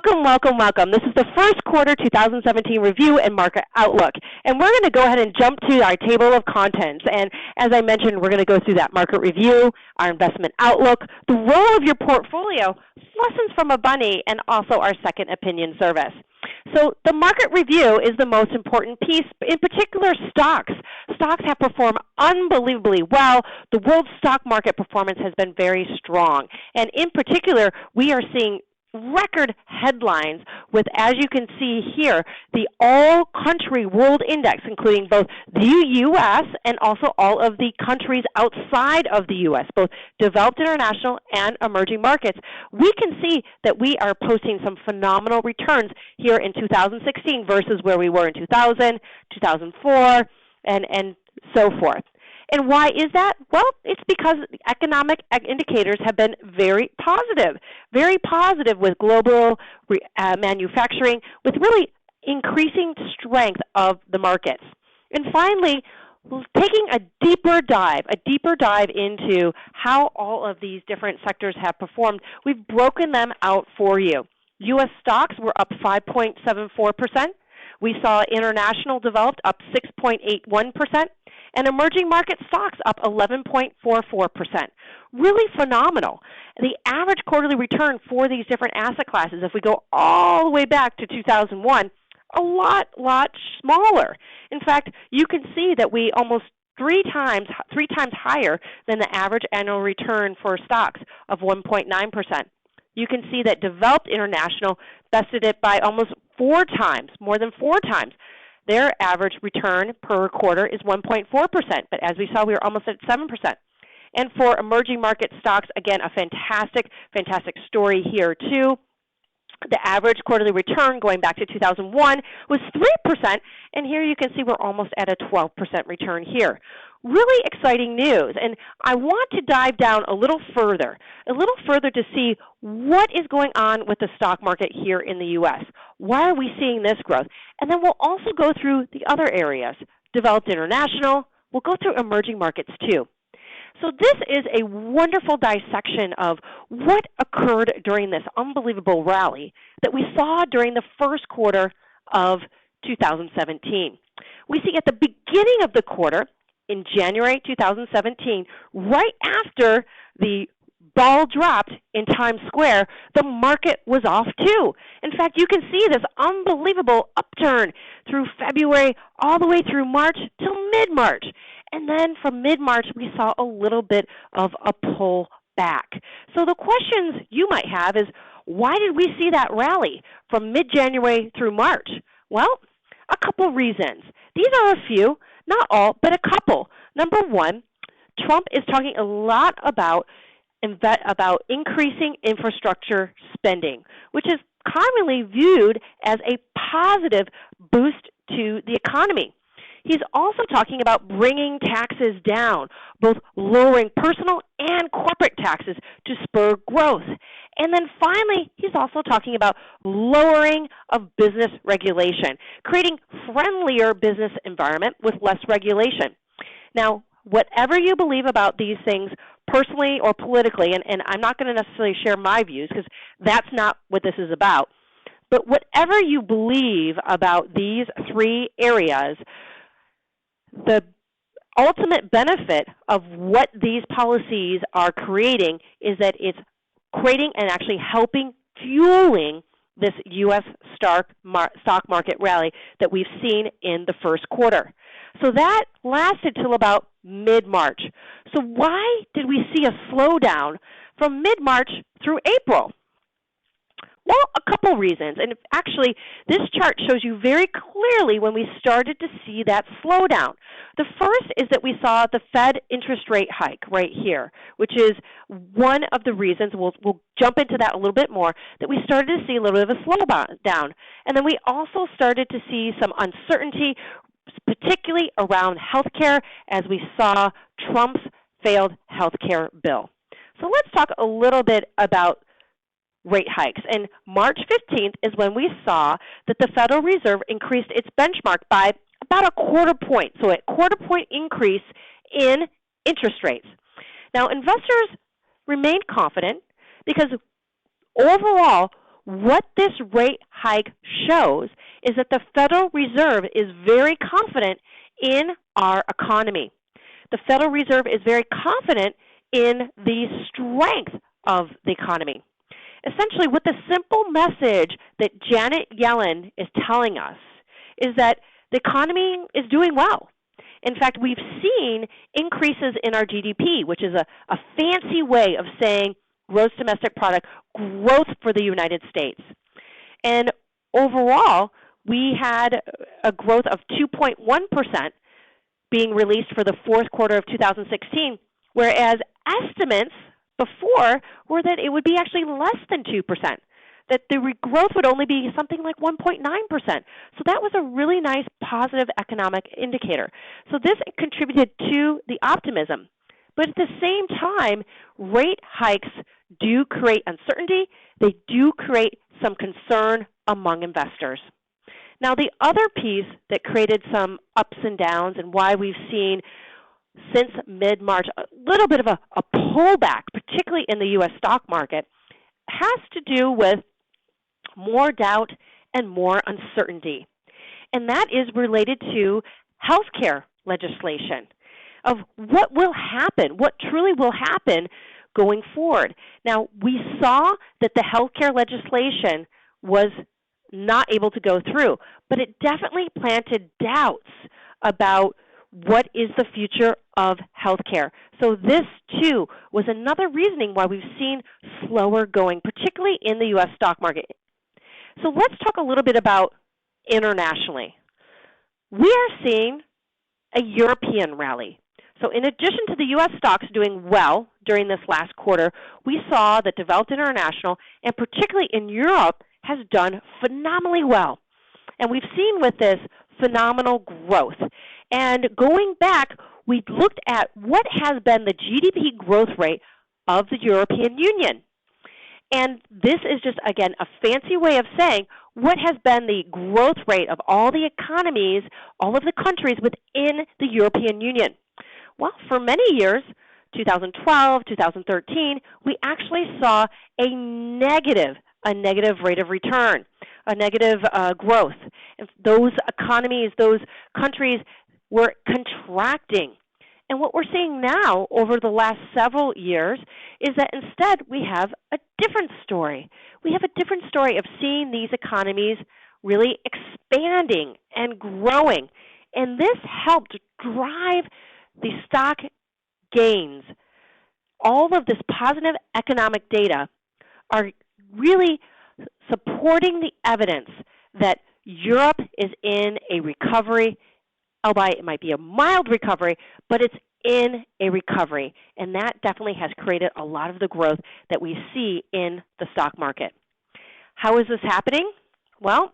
Welcome, welcome, welcome. This is the first quarter 2017 review and market outlook. And we're going to go ahead and jump to our table of contents. And as I mentioned, we're going to go through that market review, our investment outlook, the role of your portfolio, lessons from a bunny, and also our second opinion service. So the market review is the most important piece, in particular stocks. Stocks have performed unbelievably well. The world stock market performance has been very strong. And in particular, we are seeing record headlines with, as you can see here, the all-country world index, including both the U.S. and also all of the countries outside of the U.S., both developed international and emerging markets. We can see that we are posting some phenomenal returns here in 2016 versus where we were in 2000, 2004, and so forth. And why is that? Well, it's because economic indicators have been very positive with global manufacturing, with really increasing strength of the markets. And finally, taking a deeper dive into how all of these different sectors have performed, we've broken them out for you. U.S. stocks were up 5.74%. We saw international developed up 6.81%. And emerging market stocks up 11.44%. Really phenomenal. The average quarterly return for these different asset classes, if we go all the way back to 2001, a lot smaller. In fact, you can see that we almost three times higher than the average annual return for stocks of 1.9%. You can see that developed international bested it by almost more than four times. Their average return per quarter is 1.4%, but as we saw, we were almost at 7%. And for emerging market stocks, again, a fantastic story here too. The average quarterly return going back to 2001 was 3%, and here you can see we're almost at a 12% return here. Really exciting news, and I want to dive down a little further to see what is going on with the stock market here in the U.S. Why are we seeing this growth? And then we'll also go through the other areas, developed international. We'll go through emerging markets too. So this is a wonderful dissection of what occurred during this unbelievable rally that we saw during the first quarter of 2017. We see at the beginning of the quarter, in January 2017, right after the ball dropped in Times Square, the market was off too. In fact, you can see this unbelievable upturn through February all the way through March till mid-March. And then from mid-March, we saw a little bit of a pull back. So the questions you might have is, why did we see that rally from mid-January through March? Well, a couple reasons. These are a few, not all, but a couple. Number one, Trump is talking a lot about increasing infrastructure spending, which is commonly viewed as a positive boost to the economy. He's also talking about bringing taxes down, both lowering personal and corporate taxes to spur growth. And then finally, he's also talking about lowering of business regulation, creating friendlier business environment with less regulation. Now, whatever you believe about these things personally or politically, and I'm not going to necessarily share my views because that's not what this is about, but whatever you believe about these three areas, the ultimate benefit of what these policies are creating is that it's creating and actually helping fueling this U.S. stock market rally that we've seen in the first quarter. So that lasted till about mid-March. So why did we see a slowdown from mid-March through April? Well, a couple reasons. And actually, this chart shows you very clearly when we started to see that slowdown. The first is that we saw the Fed interest rate hike right here, which is one of the reasons, we'll jump into that a little bit more, that we started to see a little bit of a slowdown. And then we also started to see some uncertainty, particularly around health care, as we saw Trump's failed health care bill. So let's talk a little bit about rate hikes. And March 15th is when we saw that the Federal Reserve increased its benchmark by about a quarter point. So a quarter point increase in interest rates. Now, investors remained confident because overall, what this rate hike shows is that the Federal Reserve is very confident in our economy. The Federal Reserve is very confident in the strength of the economy. Essentially, what the simple message that Janet Yellen is telling us is that the economy is doing well. In fact, we've seen increases in our GDP, which is a fancy way of saying gross domestic product growth for the United States. And overall, we had a growth of 2.1% being released for the fourth quarter of 2016, whereas estimates before were that it would be actually less than 2%, that the growth would only be something like 1.9%. So that was a really nice positive economic indicator. So this contributed to the optimism. But at the same time, rate hikes do create uncertainty. They do create some concern among investors. Now, the other piece that created some ups and downs and why we've seen since mid-March a little bit of a pullback, particularly in the U.S. stock market, has to do with more doubt and more uncertainty. And that is related to healthcare legislation, of what will happen, what truly will happen going forward. Now, we saw that the healthcare legislation was not able to go through, but it definitely planted doubts about what is the future of healthcare. So this, too, was another reasoning why we've seen slower going, particularly in the U.S. stock market. So let's talk a little bit about internationally. We are seeing a European rally. So in addition to the U.S. stocks doing well during this last quarter, we saw that developed international, and particularly in Europe, has done phenomenally well. And we've seen with this phenomenal growth. And going back, we looked at what has been the GDP growth rate of the European Union. And this is just, again, a fancy way of saying what has been the growth rate of all the economies, all of the countries within the European Union. Well, for many years, 2012, 2013, we actually saw a negative rate of return, a negative growth. And those economies, those countries were contracting. And what we're seeing now over the last several years is that instead we have a different story. We have a different story of seeing these economies really expanding and growing. And this helped drive the stock gains. All of this positive economic data are really supporting the evidence that Europe is in a recovery, albeit it might be a mild recovery, but it's in a recovery. And that definitely has created a lot of the growth that we see in the stock market. How is this happening? Well,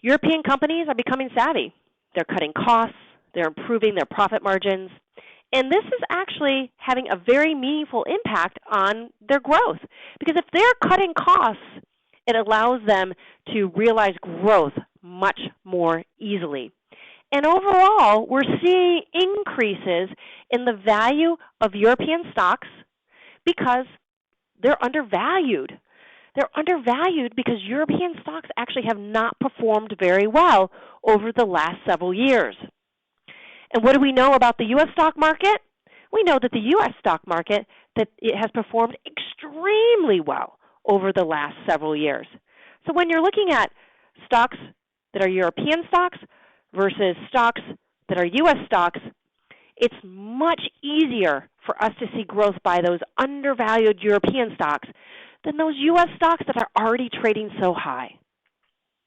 European companies are becoming savvy. They're cutting costs. They're improving their profit margins. And this is actually having a very meaningful impact on their growth. Because if they're cutting costs, it allows them to realize growth much more easily. And overall, we're seeing increases in the value of European stocks because they're undervalued. They're undervalued because European stocks actually have not performed very well over the last several years. And what do we know about the U.S. stock market? We know that the U.S. stock market, that it has performed extremely well over the last several years. So when you're looking at stocks that are European stocks versus stocks that are U.S. stocks, it's much easier for us to see growth by those undervalued European stocks than those U.S. stocks that are already trading so high.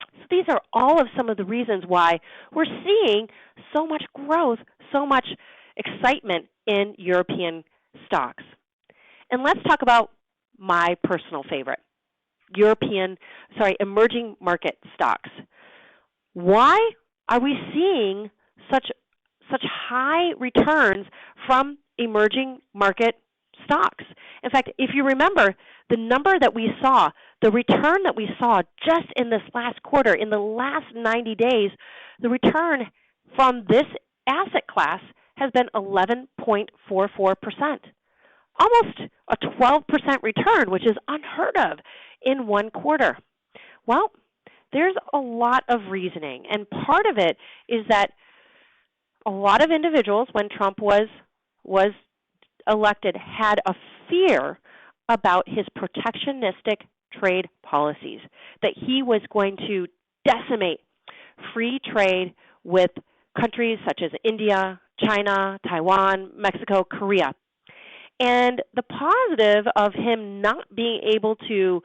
So these are all of some of the reasons why we're seeing so much growth, so much excitement in European stocks. And let's talk about my personal favorite, emerging market stocks. Why are we seeing such high returns from emerging market stocks? In fact, if you remember, the number that we saw, the return that we saw just in this last quarter, in the last 90 days, the return from this asset class has been 11.44%. Almost a 12% return, which is unheard of in one quarter? Well, there's a lot of reasoning, and part of it is that a lot of individuals, when Trump was elected, had a fear about his protectionistic trade policies, that he was going to decimate free trade with countries such as India, China, Taiwan, Mexico, Korea. And the positive of him not being able to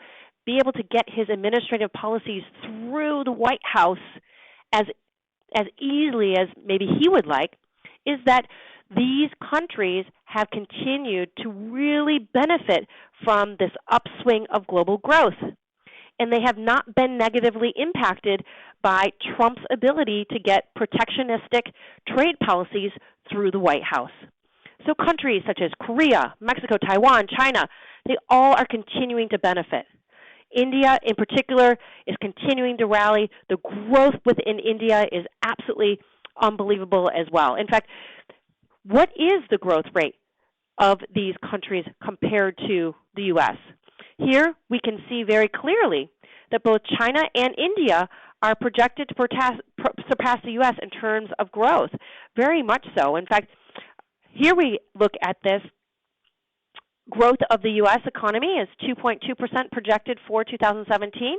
get his administrative policies through the White House as easily as maybe he would like is that these countries have continued to really benefit from this upswing of global growth. And they have not been negatively impacted by Trump's ability to get protectionistic trade policies through the White House. So countries such as Korea, Mexico, Taiwan, China, they all are continuing to benefit. India, in particular, is continuing to rally. The growth within India is absolutely unbelievable as well. In fact, what is the growth rate of these countries compared to the U.S.? Here we can see very clearly that both China and India are projected to surpass the U.S. in terms of growth, very much so. In fact, here we look at this. Growth of the U.S. economy is 2.2% projected for 2017.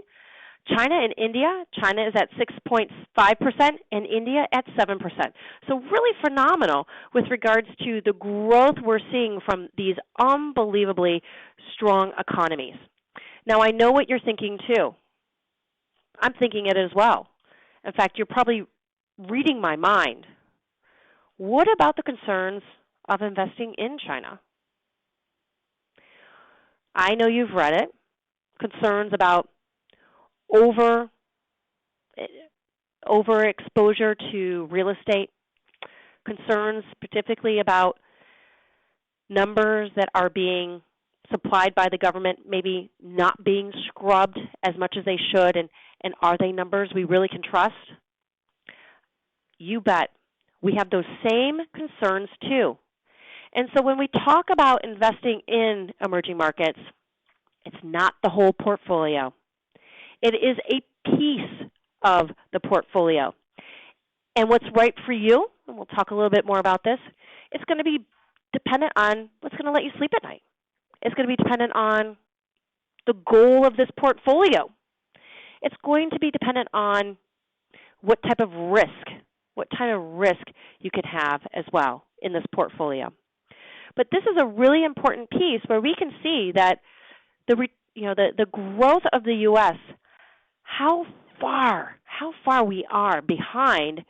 China and India, China is at 6.5% and India at 7%. So really phenomenal with regards to the growth we're seeing from these unbelievably strong economies. Now I know what you're thinking too. I'm thinking it as well. In fact, you're probably reading my mind. What about the concerns of investing in China? I know you've read it. Concerns about overexposure to real estate, concerns particularly about numbers that are being supplied by the government maybe not being scrubbed as much as they should, and are they numbers we really can trust? You bet. We have those same concerns too. And so when we talk about investing in emerging markets, it's not the whole portfolio. It is a piece of the portfolio. And what's right for you, and we'll talk a little bit more about this, it's going to be dependent on what's going to let you sleep at night. It's going to be dependent on the goal of this portfolio. It's going to be dependent on what type of risk you could have as well in this portfolio. But this is a really important piece where we can see that the growth of the U.S., how far we are behind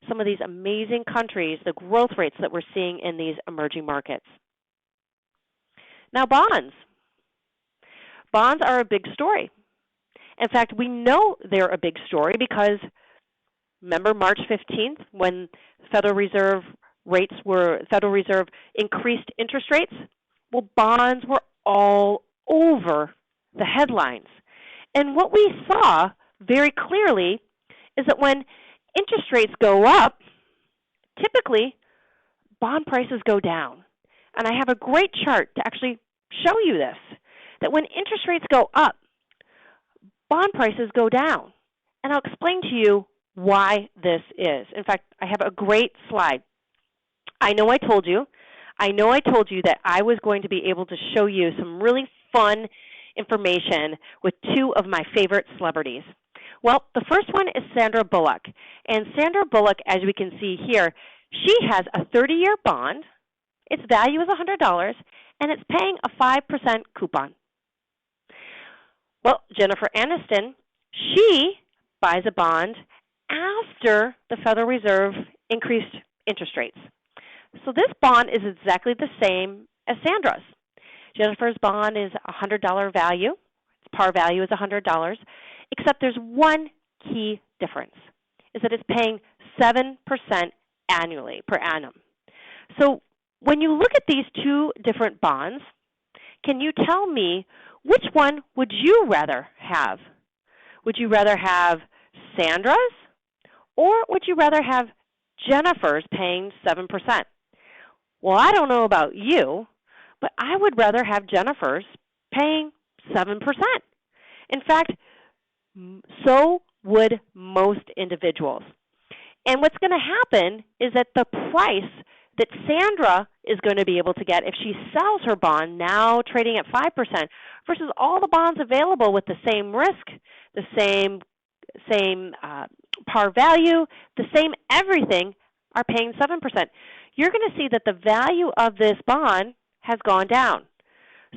some of these amazing countries, the growth rates that we're seeing in these emerging markets. Now bonds. Bonds are a big story. In fact, we know they're a big story because remember March 15th when Federal Reserve increased interest rates? Well, bonds were all over the headlines. And what we saw very clearly is that when interest rates go up, typically bond prices go down. And I have a great chart to actually show you this, that when interest rates go up, bond prices go down. And I'll explain to you why this is. In fact, I have a great slide. I know I told you that I was going to be able to show you some really fun information with two of my favorite celebrities. Well, the first one is Sandra Bullock. And Sandra Bullock, as we can see here, she has a 30-year bond. Its value is $100, and it's paying a 5% coupon. Well, Jennifer Aniston, she buys a bond after the Federal Reserve increased interest rates. So this bond is exactly the same as Sandra's. Jennifer's bond is a $100 value. Its par value is $100, except there's one key difference, is that it's paying 7% annually, per annum. So when you look at these two different bonds, can you tell me which one would you rather have? Would you rather have Sandra's, or would you rather have Jennifer's paying 7%? Well, I don't know about you, but I would rather have Jennifer's paying 7%. In fact, so would most individuals. And what's going to happen is that the price that Sandra is going to be able to get if she sells her bond, now trading at 5%, versus all the bonds available with the same risk, the same par value, the same everything, are paying 7%. You're going to see that the value of this bond has gone down.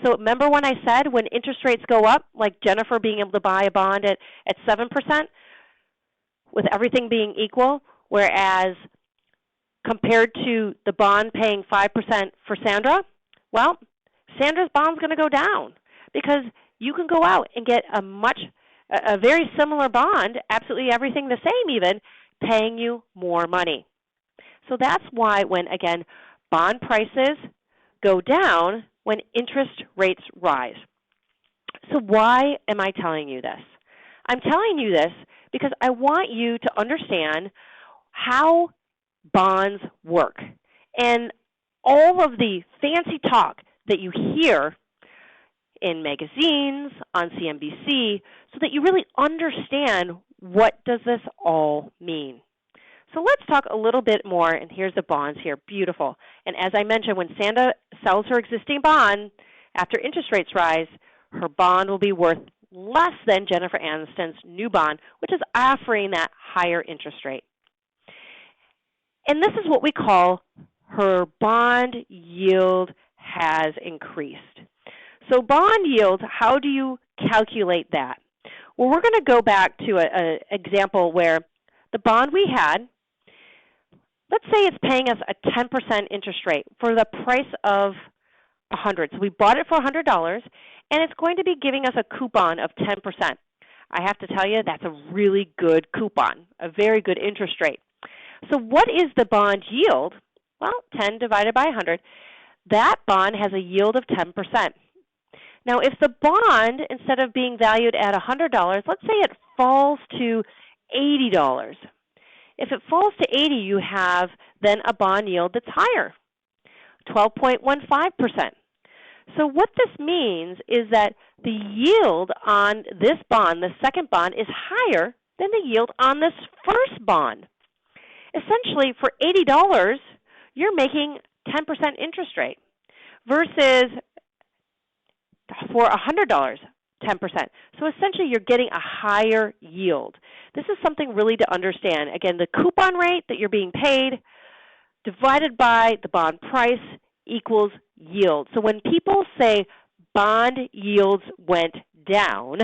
So remember when I said when interest rates go up, like Jennifer being able to buy a bond at 7%, with everything being equal, whereas compared to the bond paying 5% for Sandra, well, Sandra's bond's going to go down because you can go out and get a very similar bond, absolutely everything the same even, paying you more money. So that's why when, again, bond prices go down when interest rates rise. So why am I telling you this? I'm telling you this because I want you to understand how bonds work and all of the fancy talk that you hear in magazines, on CNBC, so that you really understand what does this all mean. So let's talk a little bit more, and here's the bonds here, beautiful. And as I mentioned, when Sandra sells her existing bond after interest rates rise, her bond will be worth less than Jennifer Aniston's new bond, which is offering that higher interest rate. And this is what we call her bond yield has increased. So bond yield, how do you calculate that? Well, we're going to go back to an example where the bond we had, let's say it's paying us a 10% interest rate for the price of $100. So we bought it for $100, and it's going to be giving us a coupon of 10%. I have to tell you, that's a really good coupon, a very good interest rate. So what is the bond yield? Well, 10 divided by 100. That bond has a yield of 10%. Now, if the bond, instead of being valued at $100, let's say it falls to $80. If it falls to 80, you have then a bond yield that's higher, 12.15%. So what this means is that the yield on this bond, the second bond, is higher than the yield on this first bond. Essentially, for $80, you're making 10% interest rate versus for $100, 10%. So essentially, you're getting a higher yield. This is something really to understand. Again, the coupon rate that you're being paid divided by the bond price equals yield. So when people say bond yields went down,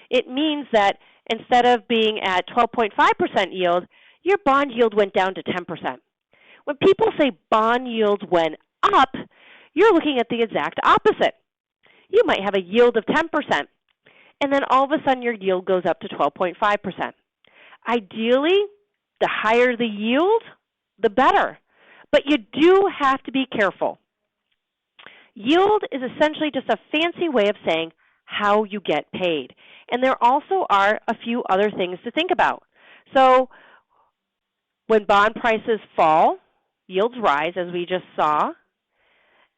it means that instead of being at 12.5% yield, your bond yield went down to 10%. When people say bond yields went up, you're looking at the exact opposite. You might have a yield of 10%, and then all of a sudden your yield goes up to 12.5%. Ideally, the higher the yield, the better. But you do have to be careful. Yield is essentially just a fancy way of saying how you get paid. And there also are a few other things to think about. So when bond prices fall, yields rise, as we just saw.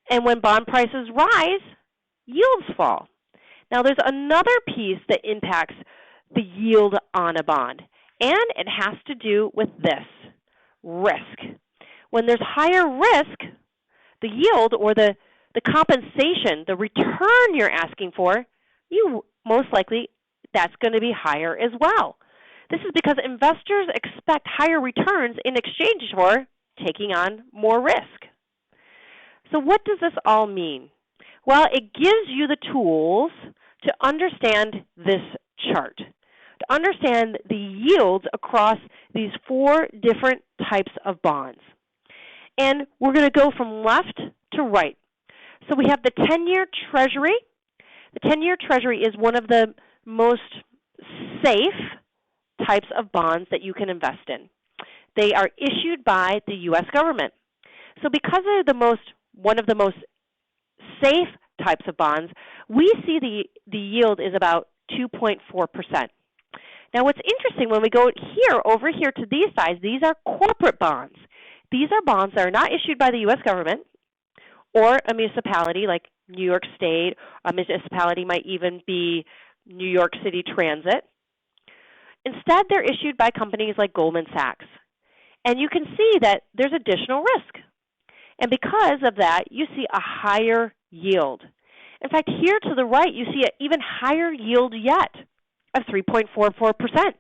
And when bond prices rise, yields fall. Now, there's another piece that impacts the yield on a bond, and it has to do with this, risk. When there's higher risk, the yield or the compensation, the return you're asking for, you most likely that's going to be higher as well. This is because investors expect higher returns in exchange for taking on more risk. So what does this all mean? Well, it gives you the tools to understand this chart, to understand the yields across these four different types of bonds. And we're going to go from left to right. So we have the 10-year Treasury. The 10-year Treasury is one of the most safe types of bonds that you can invest in. They are issued by the U.S. government. So because they're one of the most safe types of bonds, we see the yield is about 2.4%. Now what's interesting, when we go over here to these sides, these are corporate bonds. These are bonds that are not issued by the U.S. government or a municipality like New York State. A municipality might even be New York City Transit. Instead, they're issued by companies like Goldman Sachs. And you can see that there's additional risk. And because of that, you see a higher yield. In fact, here to the right, you see an even higher yield yet of 3.44%.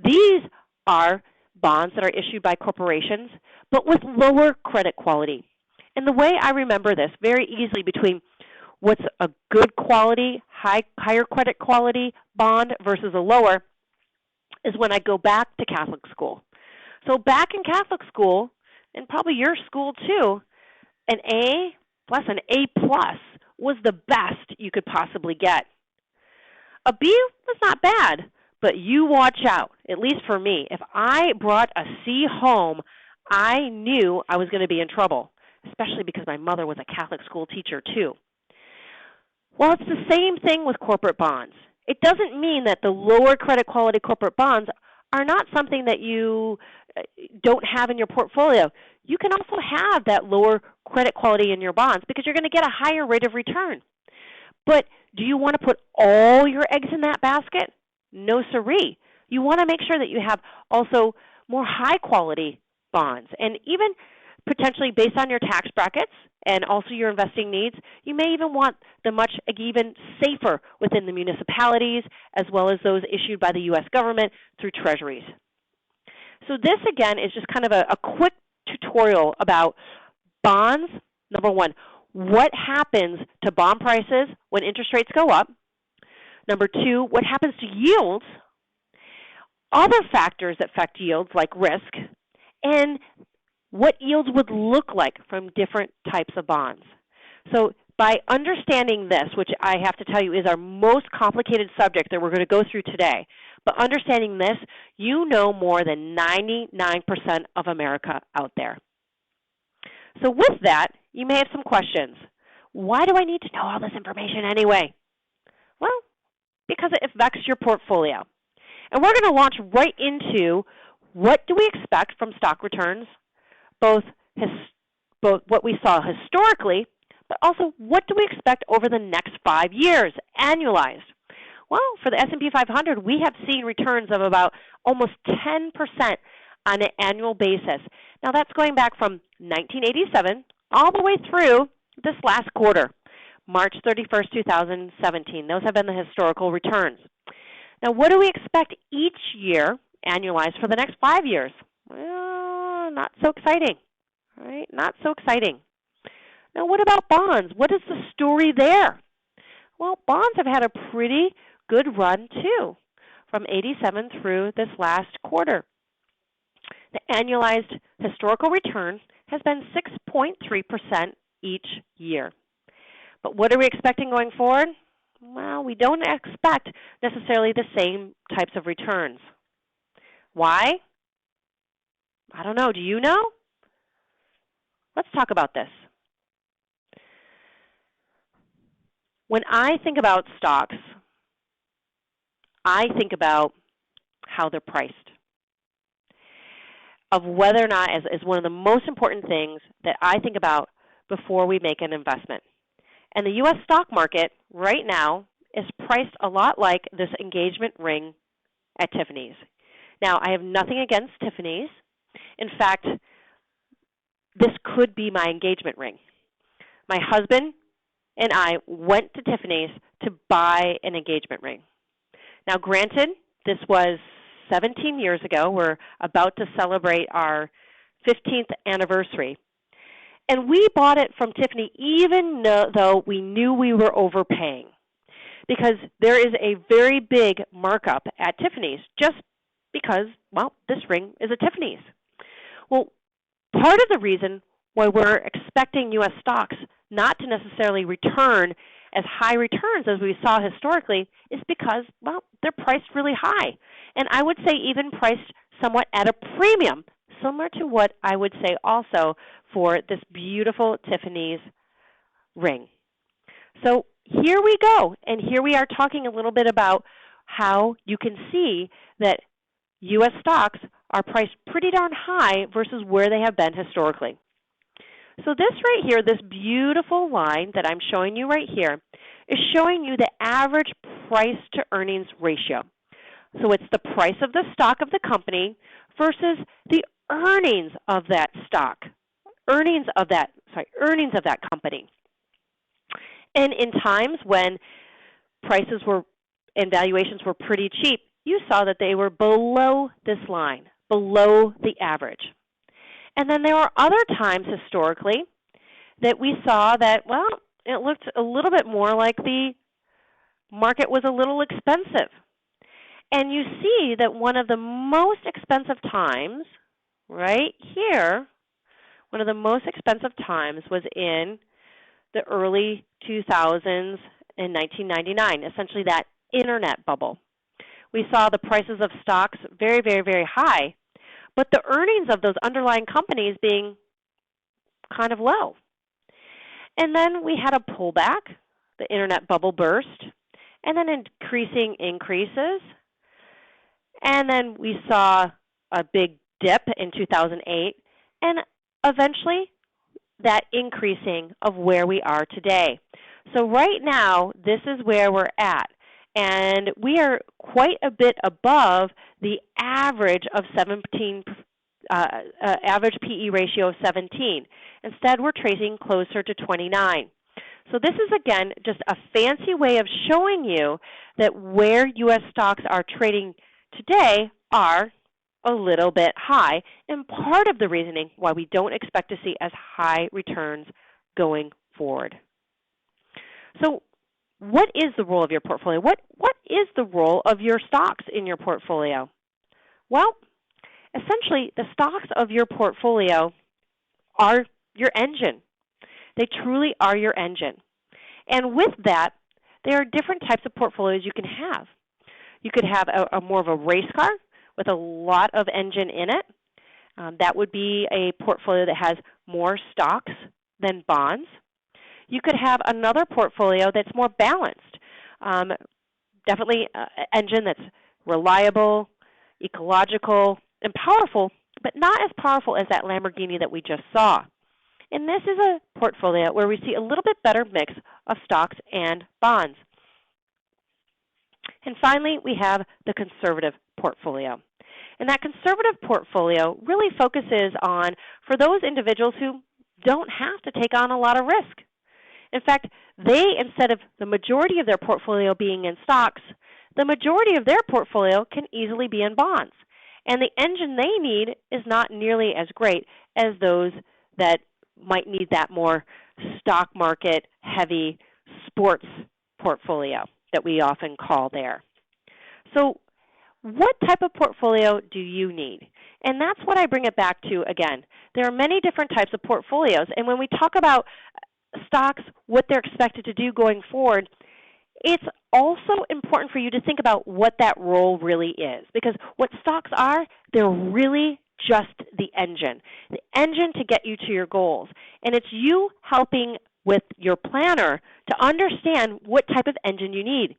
These are bonds that are issued by corporations, but with lower credit quality. And the way I remember this very easily between what's a good quality, higher credit quality bond versus a lower is when I go back to Catholic school. So back in Catholic school, and probably your school too, an A plus an A plus was the best you could possibly get. A B was not bad, but you watch out, at least for me. If I brought a C home, I knew I was going to be in trouble, especially because my mother was a Catholic school teacher too. Well, it's the same thing with corporate bonds. It doesn't mean that the lower credit quality corporate bonds are not something that you don't have in your portfolio. You can also have that lower credit quality in your bonds because you're going to get a higher rate of return. But do you want to put all your eggs in that basket? No siree. You want to make sure that you have also more high quality bonds. And even potentially based on your tax brackets and also your investing needs, you may even want the much even safer within the municipalities as well as those issued by the U.S. government through treasuries. So this, again, is just kind of a quick tutorial about bonds. Number one, what happens to bond prices when interest rates go up? Number two, what happens to yields? Other factors that affect yields like risk, and what yields would look like from different types of bonds. So by understanding this, which I have to tell you is our most complicated subject that we're going to go through today, but understanding this, you know more than 99% of America out there. So with that, you may have some questions. Why do I need to know all this information anyway? Well, because it affects your portfolio. And we're going to launch right into what do we expect from stock returns, both what we saw historically, but also what do we expect over the next 5 years, annualized. Well, for the S&P 500, we have seen returns of about almost 10% on an annual basis. Now, that's going back from 1987 all the way through this last quarter, March 31st, 2017. Those have been the historical returns. Now, what do we expect each year, annualized, for the next 5 years? Well, not so exciting, right? Not so exciting. Now, what about bonds? What is the story there? Well, bonds have had a pretty good run, too, from 87 through this last quarter. The annualized historical return has been 6.3% each year. But what are we expecting going forward? Well, we don't expect necessarily the same types of returns. Why? I don't know. Do you know? Let's talk about this. When I think about stocks, I think about how they're priced, of whether or not, as one of the most important things that I think about before we make an investment. And the U.S. stock market right now is priced a lot like this engagement ring at Tiffany's. Now, I have nothing against Tiffany's. In fact, this could be my engagement ring. My husband and I went to Tiffany's to buy an engagement ring. Now, granted, this was 17 years ago. We're about to celebrate our 15th anniversary. And we bought it from Tiffany even though we knew we were overpaying, because there is a very big markup at Tiffany's just because, well, this ring is a Tiffany's. Well, part of the reason why we're expecting U.S. stocks not to necessarily return as high returns as we saw historically is because, well, they're priced really high. And I would say even priced somewhat at a premium, similar to what I would say also for this beautiful Tiffany's ring. So here we go, and here we are talking a little bit about how you can see that U.S. stocks are priced pretty darn high versus where they have been historically. So this right here, this beautiful line that I'm showing you right here, is showing you the average price to earnings ratio. So it's the price of the stock of the company versus the earnings of that stock, earnings of that company. And in times when prices were and valuations were pretty cheap, you saw that they were below this line, below the average. And then there were other times historically that we saw that, well, it looked a little bit more like the market was a little expensive. And you see that one of the most expensive times, right here, one of the most expensive times was in the early 2000s in 1999, essentially that internet bubble. We saw the prices of stocks very, very, very high, but the earnings of those underlying companies being kind of low. And then we had a pullback, the internet bubble burst, and then increasing increases. And then we saw a big dip in 2008, and eventually that increasing of where we are today. So right now, this is where we're at. And we are quite a bit above the average of average PE ratio of 17. Instead, we're trading closer to 29. So this is, again, just a fancy way of showing you that where U.S. stocks are trading today are a little bit high, and part of the reasoning why we don't expect to see as high returns going forward. So what is the role of your portfolio? What is the role of your stocks in your portfolio? Well, essentially, the stocks of your portfolio are your engine. They truly are your engine. And with that, there are different types of portfolios you can have. You could have a more of a race car with a lot of engine in it. That would be a portfolio that has more stocks than bonds. You could have another portfolio that's more balanced. Definitely an engine that's reliable, ecological, and powerful, but not as powerful as that Lamborghini that we just saw. And this is a portfolio where we see a little bit better mix of stocks and bonds. And finally, we have the conservative portfolio. And that conservative portfolio really focuses on, for those individuals who don't have to take on a lot of risk. In fact, they, instead of the majority of their portfolio being in stocks, the majority of their portfolio can easily be in bonds. And the engine they need is not nearly as great as those that might need that more stock market heavy sports portfolio that we often call there. So what type of portfolio do you need? And that's what I bring it back to again. There are many different types of portfolios, and when we talk about stocks, what they're expected to do going forward, it's also important for you to think about what that role really is. Because what stocks are, they're really just the engine to get you to your goals. And it's you helping with your planner to understand what type of engine you need.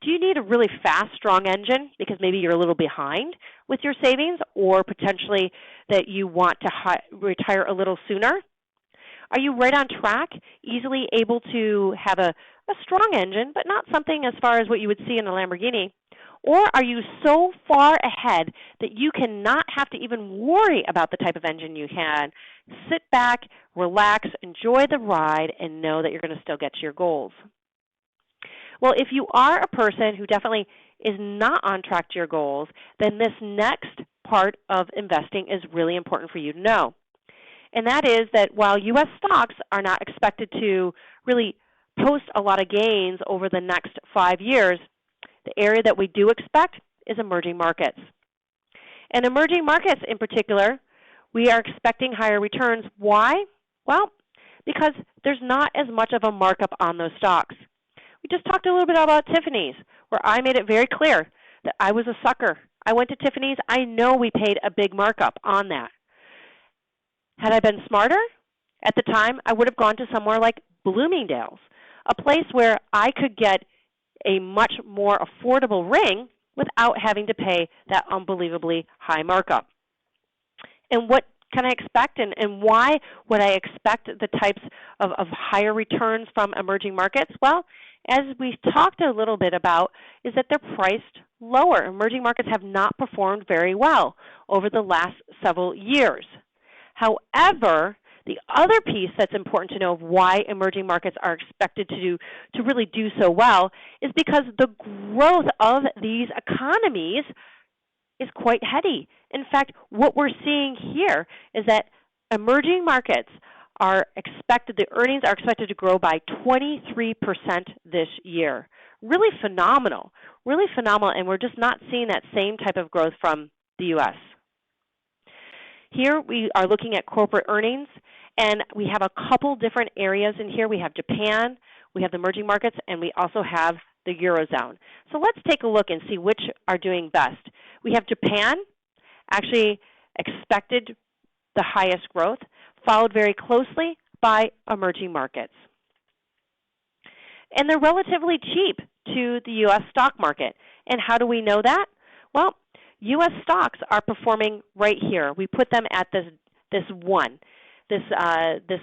Do you need a really fast, strong engine because maybe you're a little behind with your savings, or potentially that you want to retire a little sooner? Are you right on track, easily able to have a strong engine, but not something as far as what you would see in a Lamborghini? Or are you so far ahead that you cannot have to even worry about the type of engine you can? Sit back, relax, enjoy the ride, and know that you're going to still get to your goals. Well, if you are a person who definitely is not on track to your goals, then this next part of investing is really important for you to know. And that is that while U.S. stocks are not expected to really post a lot of gains over the next 5 years, the area that we do expect is emerging markets. And emerging markets in particular, we are expecting higher returns. Why? Well, because there's not as much of a markup on those stocks. We just talked a little bit about Tiffany's, where I made it very clear that I was a sucker. I went to Tiffany's. I know we paid a big markup on that. Had I been smarter at the time, I would have gone to somewhere like Bloomingdale's, a place where I could get a much more affordable ring without having to pay that unbelievably high markup. And what can I expect, and why would I expect the types of higher returns from emerging markets? Well, as we talked a little bit about, is that they're priced lower. Emerging markets have not performed very well over the last several years. However, the other piece that's important to know of why emerging markets are expected to really do so well is because the growth of these economies is quite heady. In fact, what we're seeing here is that emerging markets are expected, the earnings are expected to grow by 23% this year. Really phenomenal, and we're just not seeing that same type of growth from the U.S. Here we are looking at corporate earnings, and we have a couple different areas in here. We have Japan, we have the emerging markets, and we also have the Eurozone. So let's take a look and see which are doing best. We have Japan, actually expected the highest growth, followed very closely by emerging markets. And they're relatively cheap to the U.S. stock market. And how do we know that? Well, U.S. stocks are performing right here. We put them at this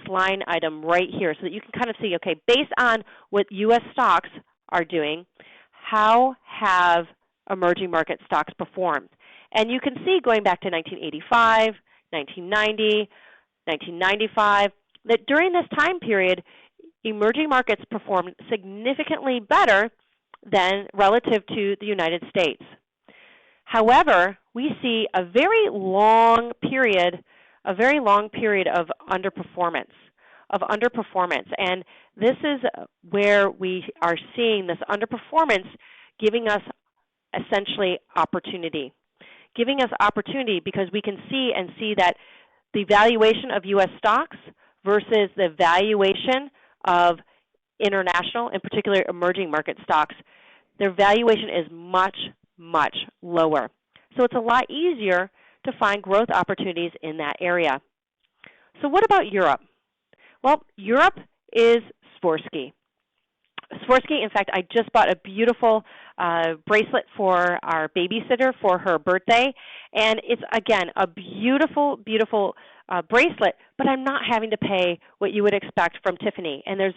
line item right here so that you can kind of see, okay, based on what U.S. stocks are doing, how have emerging market stocks performed? And you can see going back to 1985, 1990, 1995, that during this time period, emerging markets performed significantly better than relative to the United States. However, we see a very long period of underperformance. And this is where we are seeing this underperformance giving us essentially opportunity. Giving us opportunity because we can see that the valuation of U.S. stocks versus the valuation of international, in particular emerging market stocks, their valuation is much, much lower. So it's a lot easier to find growth opportunities in that area. So what about Europe? Well, Europe is Swarovski. Swarovski, in fact, I just bought a beautiful bracelet for our babysitter for her birthday, and it's, again, a beautiful, beautiful bracelet, but I'm not having to pay what you would expect from Tiffany, and there's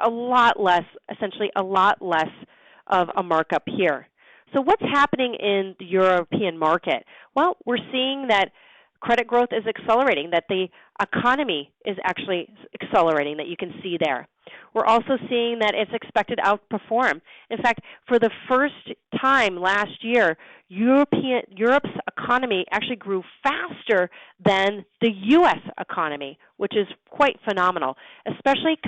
a lot less of a markup here. So what's happening in the European market? Well, we're seeing that credit growth is accelerating, that the economy is actually accelerating, that you can see there. We're also seeing that it's expected to outperform. In fact, for the first time last year, Europe's economy actually grew faster than the U.S. economy, which is quite phenomenal, especially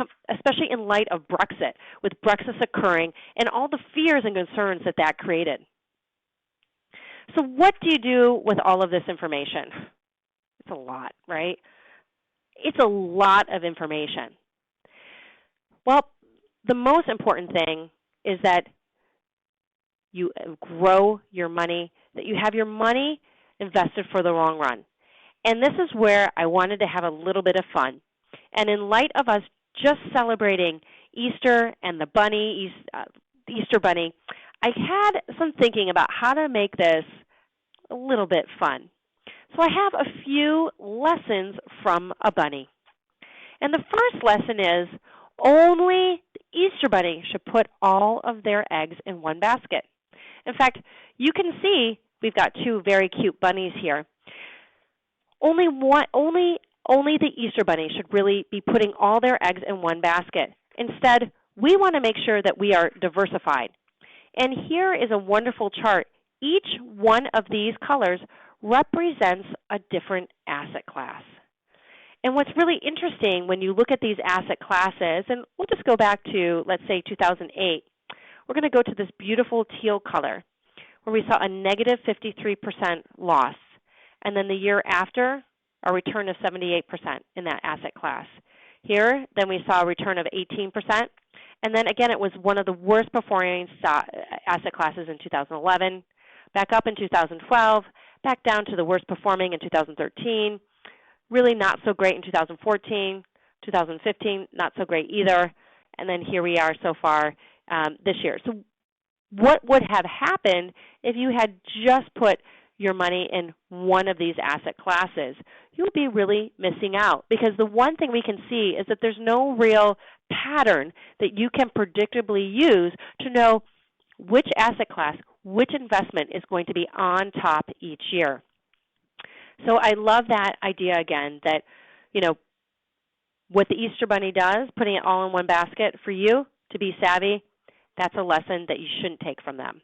in light of Brexit, with Brexit occurring and all the fears and concerns that created. So what do you do with all of this information? It's a lot, right? It's a lot of information. Well, the most important thing is that you grow your money, that you have your money invested for the long run. And this is where I wanted to have a little bit of fun. And in light of us just celebrating Easter and the bunny, the Easter bunny, I had some thinking about how to make this a little bit fun. So I have a few lessons from a bunny. And the first lesson is only the Easter bunny should put all of their eggs in one basket. In fact, you can see we've got two very cute bunnies here. Only the Easter bunny should really be putting all their eggs in one basket. Instead, we want to make sure that we are diversified. And here is a wonderful chart. Each one of these colors represents a different asset class. And what's really interesting when you look at these asset classes, and we'll just go back to, let's say, 2008. We're going to go to this beautiful teal color where we saw a negative 53% loss. And then the year after, a return of 78% in that asset class. Here, then we saw a return of 18%. And then again, it was one of the worst performing asset classes in 2011, back up in 2012, back down to the worst performing in 2013, really not so great in 2014, 2015, not so great either, and then here we are so far this year. So what would have happened if you had just put your money in one of these asset classes, you'll be really missing out, because the one thing we can see is that there's no real pattern that you can predictably use to know which asset class, which investment is going to be on top each year. So I love that idea again that, what the Easter Bunny does, putting it all in one basket for you to be savvy, that's a lesson that you shouldn't take from them.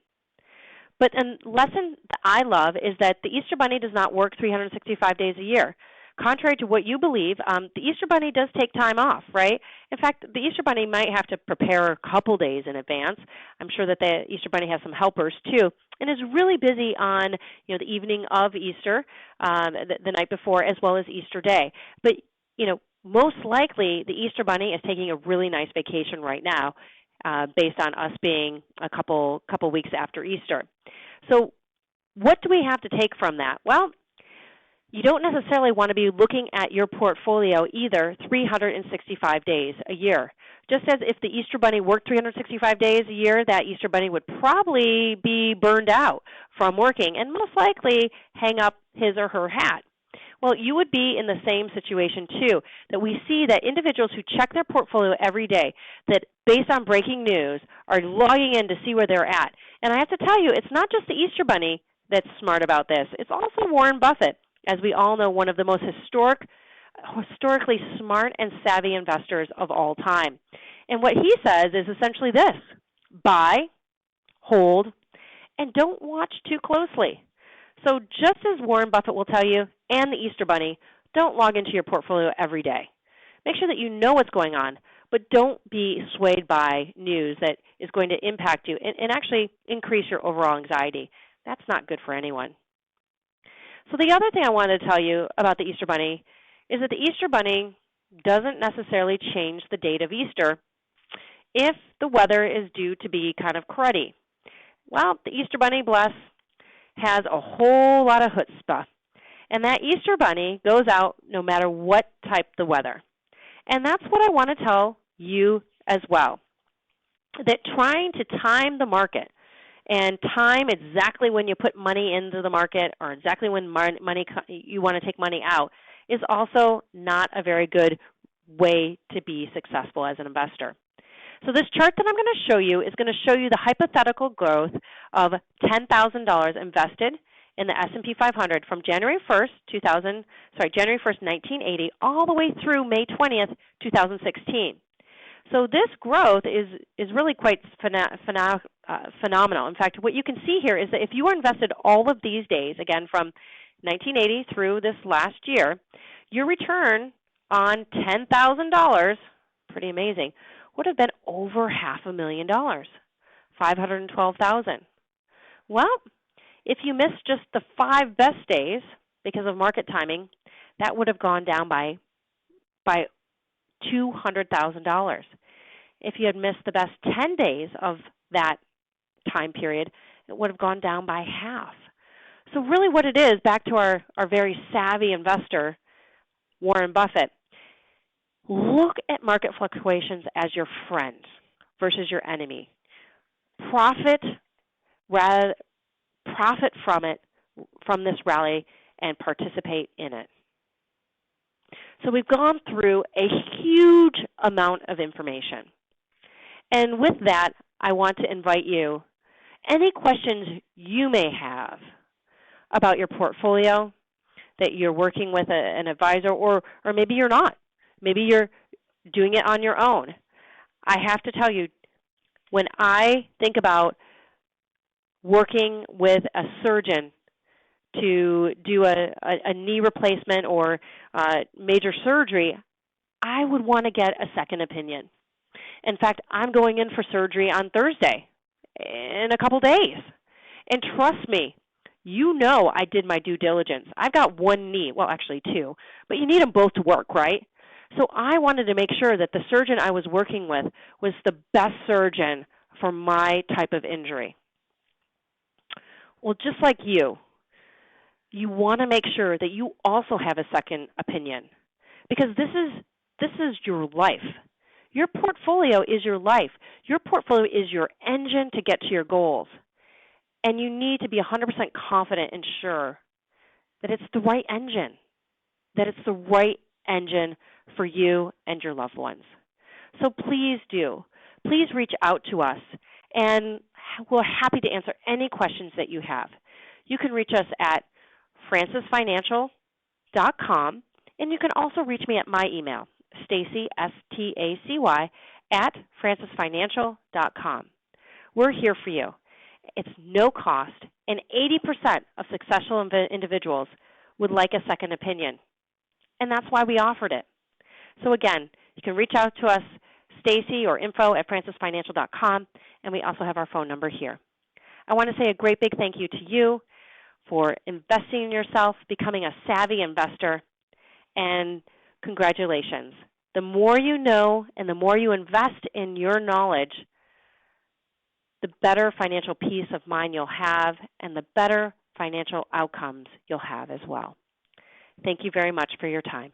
But a lesson that I love is that the Easter Bunny does not work 365 days a year. Contrary to what you believe, the Easter Bunny does take time off, right? In fact, the Easter Bunny might have to prepare a couple days in advance. I'm sure that the Easter Bunny has some helpers too, and is really busy on the evening of Easter, the night before, as well as Easter Day. But most likely the Easter Bunny is taking a really nice vacation right now, based on us being a couple weeks after Easter. So what do we have to take from that? Well, you don't necessarily want to be looking at your portfolio either 365 days a year. Just as if the Easter Bunny worked 365 days a year, that Easter Bunny would probably be burned out from working and most likely hang up his or her hat. Well, you would be in the same situation too, that we see that individuals who check their portfolio every day, that based on breaking news, are logging in to see where they're at. And I have to tell you, it's not just the Easter Bunny that's smart about this. It's also Warren Buffett, as we all know, one of the most historically smart and savvy investors of all time. And what he says is essentially this: buy, hold, and don't watch too closely. So just as Warren Buffett will tell you, and the Easter Bunny, don't log into your portfolio every day. Make sure that you know what's going on, but don't be swayed by news that is going to impact you and actually increase your overall anxiety. That's not good for anyone. So the other thing I wanted to tell you about the Easter Bunny is that the Easter Bunny doesn't necessarily change the date of Easter if the weather is due to be kind of cruddy. Well, the Easter Bunny, bless, has a whole lot of chutzpah. And that Easter Bunny goes out no matter what type the weather. And that's what I want to tell you as well, that trying to time the market and time exactly when you put money into the market or exactly when you want to take money out is also not a very good way to be successful as an investor. So this chart that I'm going to show you is going to show you the hypothetical growth of $10,000 invested in the S&P 500 from January 1st, 1980, all the way through May 20th, 2016. So this growth is really quite phenomenal. In fact, what you can see here is that if you were invested all of these days, again from 1980 through this last year, your return on $10,000, pretty amazing, would have been over $500,000, $512,000. Well, if you missed just the 5 best days because of market timing, that would have gone down by $200,000. If you had missed the best 10 days of that time period, it would have gone down by half. So really what it is, back to our very savvy investor, Warren Buffett, look at market fluctuations as your friend versus your enemy. Profit from this rally and participate in it. So we've gone through a huge amount of information. And with that, I want to invite you, any questions you may have about your portfolio, that you're working with an advisor, or maybe you're not. Maybe you're doing it on your own. I have to tell you, when I think about working with a surgeon to do a knee replacement or major surgery, I would want to get a second opinion. In fact, I'm going in for surgery on Thursday in a couple days. And trust me, you know I did my due diligence. I've got one knee, well, actually 2, but you need them both to work, right? So I wanted to make sure that the surgeon I was working with was the best surgeon for my type of injury. Well, just like you want to make sure that you also have a second opinion, because this is your life. Your portfolio is your life. Your portfolio is your engine to get to your goals. And you need to be 100% confident and sure that it's the right engine, that it's the right engine for you and your loved ones. So please do. Please reach out to us, and we're happy to answer any questions that you have. You can reach us at francisfinancial.com, and you can also reach me at my email, Stacy, S-T-A-C-Y, at francisfinancial.com. We're here for you. It's no cost, and 80% of successful individuals would like a second opinion, and that's why we offered it. So again, you can reach out to us, Stacy or info@francisfinancial.com, and we also have our phone number here. I want to say a great big thank you to you for investing in yourself, becoming a savvy investor, and congratulations. The more you know and the more you invest in your knowledge, the better financial peace of mind you'll have and the better financial outcomes you'll have as well. Thank you very much for your time.